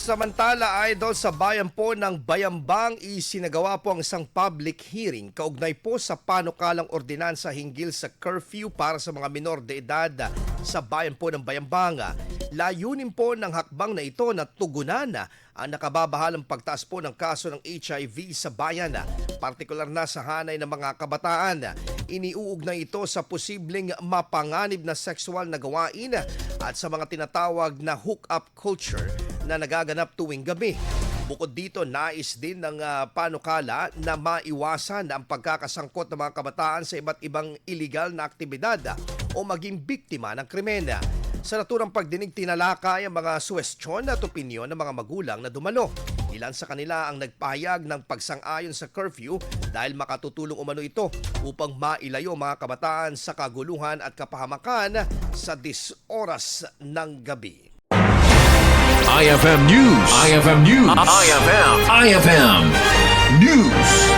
Samantala, idol, sa bayan po ng Bayambang, isinagawa po ang isang public hearing kaugnay po sa Panukalang Ordinansa hinggil sa curfew para sa mga Menor De Edad sa bayan po ng Bayambang. Layunin po ng hakbang na ito na tugunan ang nakababahalang pagtaas po ng kaso ng HIV sa bayan, partikular na sa hanay ng mga kabataan. Iniuugnay ito sa posibleng mapanganib na sexual na gawain at sa mga tinatawag na hook-up culture na nagaganap tuwing gabi. Bukod dito, nais din ng panukala na maiwasan ang pagkakasangkot ng mga kabataan sa iba't ibang iligal na aktibidad o maging biktima ng krimen. Sa naturang pagdinig, tinalakay ang mga suwestyon at opinyon ng mga magulang na dumalo. Ilan sa kanila ang nagpahayag ng pagsang-ayon sa curfew dahil makatutulong umano ito upang mailayo mga kabataan sa kaguluhan at kapahamakan sa 10 oras ng gabi. IFM News. IFM News. IFM News.